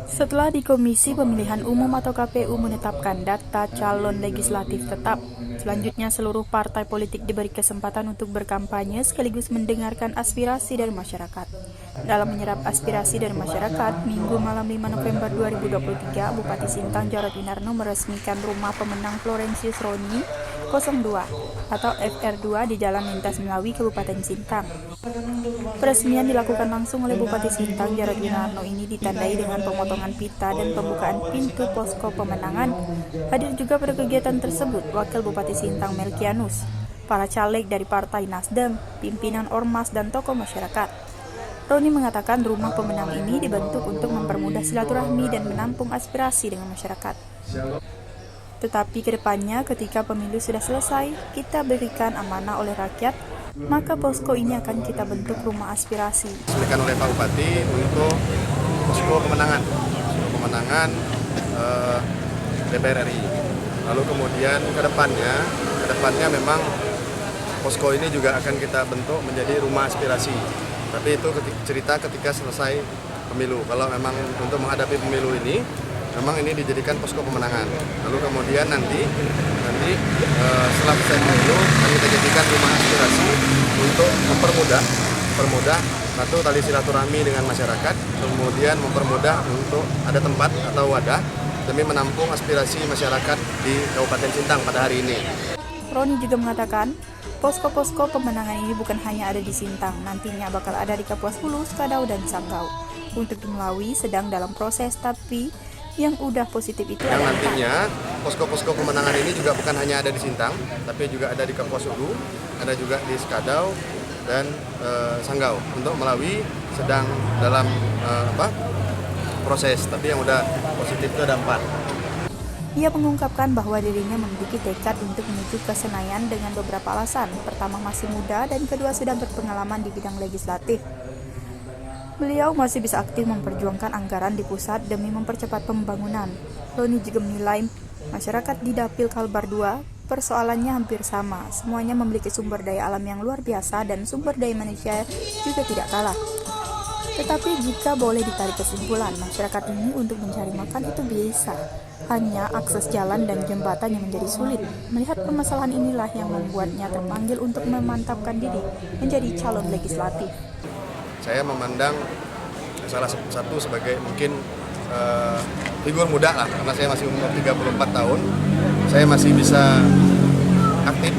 Setelah di Komisi Pemilihan Umum atau KPU menetapkan data calon legislatif tetap, selanjutnya seluruh partai politik diberi kesempatan untuk berkampanye sekaligus mendengarkan aspirasi dari masyarakat. Dalam menyerap aspirasi dari masyarakat, Minggu malam 5 November 2023, Bupati Sintang Jarod Winarno meresmikan rumah pemenang Florentius Roni 02 atau FR2 di Jalan Lintas Melawi, Kabupaten Sintang. Peresmian dilakukan langsung oleh Bupati Sintang Jarod Winarno ini ditandai dengan pemotongan pita dan pembukaan pintu posko pemenangan. Hadir juga pada kegiatan tersebut Wakil Bupati Sintang Melkianus, para caleg dari Partai Nasdem, pimpinan Ormas dan tokoh masyarakat. Roni mengatakan rumah pemenang ini dibentuk untuk mempermudah silaturahmi dan menampung aspirasi dengan masyarakat. Tetapi kedepannya ketika pemilu sudah selesai, kita berikan amanah oleh rakyat, maka posko ini akan kita bentuk rumah aspirasi. Disampaikan oleh Pak Bupati untuk posko pemenangan DPR RI. Lalu kemudian kedepannya memang posko ini juga akan kita bentuk menjadi rumah aspirasi. Tapi itu cerita ketika selesai pemilu. Kalau memang untuk menghadapi pemilu ini, memang ini dijadikan posko pemenangan. Lalu kemudian nanti setelah selesai pemilu akan kita jadikan rumah aspirasi untuk mempermudah satu tali silaturahmi dengan masyarakat, kemudian mempermudah untuk ada tempat atau wadah demi menampung aspirasi masyarakat di Kabupaten Sintang pada hari ini. Roni juga mengatakan, posko-posko pemenangan ini bukan hanya ada di Sintang, nantinya bakal ada di Kapuas Hulu, Skadau, dan Sanggau. Untuk di Melawi sedang dalam proses, tapi yang udah positif itu yang nantinya posko-posko pemenangan ini juga bukan hanya ada di Sintang, tapi juga ada di Kapuas Hulu, ada juga di Skadau dan Sanggau. Untuk Melawi sedang dalam proses, tapi yang udah positif itu ada 4. Ia mengungkapkan bahwa dirinya memiliki tekad untuk menuju ke Senayan dengan beberapa alasan. Pertama, masih muda, dan kedua, sudah berpengalaman di bidang legislatif. Beliau masih bisa aktif memperjuangkan anggaran di pusat demi mempercepat pembangunan. Roni juga menilai masyarakat di Dapil Kalbar 2 persoalannya hampir sama. Semuanya memiliki sumber daya alam yang luar biasa dan sumber daya manusia juga tidak kalah. Tetapi jika boleh ditarik kesimpulan, masyarakat ini untuk mencari makan itu bisa. Hanya akses jalan dan jembatan yang menjadi sulit. Melihat permasalahan inilah yang membuatnya terpanggil untuk memantapkan diri menjadi calon legislatif. Saya memandang salah satu sebagai mungkin figur muda lah, karena saya masih umur 34 tahun. Saya masih bisa aktif,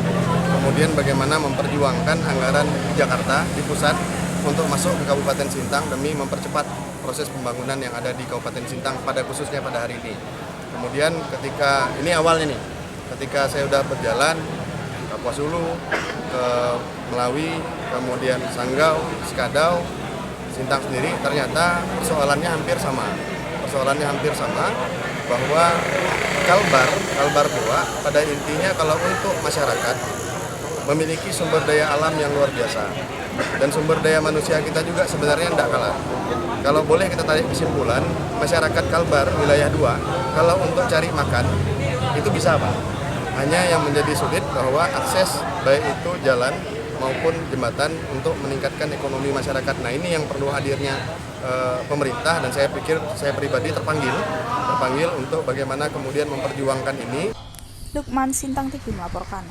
kemudian bagaimana memperjuangkan anggaran Jakarta di pusat untuk masuk ke Kabupaten Sintang demi mempercepat proses pembangunan yang ada di Kabupaten Sintang khususnya pada hari ini. Kemudian ketika ini awalnya nih, ketika saya udah berjalan ke Kapuas Hulu, ke Melawi, kemudian Sanggau, Skadau, Sintang sendiri, ternyata persoalannya hampir sama. Bahwa Kalbar 2 pada intinya kalau untuk masyarakat memiliki sumber daya alam yang luar biasa. Dan sumber daya manusia kita juga sebenarnya tidak kalah. Kalau boleh kita tarik kesimpulan, masyarakat Kalbar wilayah 2, kalau untuk cari makan, itu bisa Pak. Hanya yang menjadi sulit bahwa akses baik itu jalan maupun jembatan untuk meningkatkan ekonomi masyarakat. Nah ini yang perlu hadirnya pemerintah, dan saya pikir saya pribadi terpanggil untuk bagaimana kemudian memperjuangkan ini. Lukman Sintang TV melaporkan.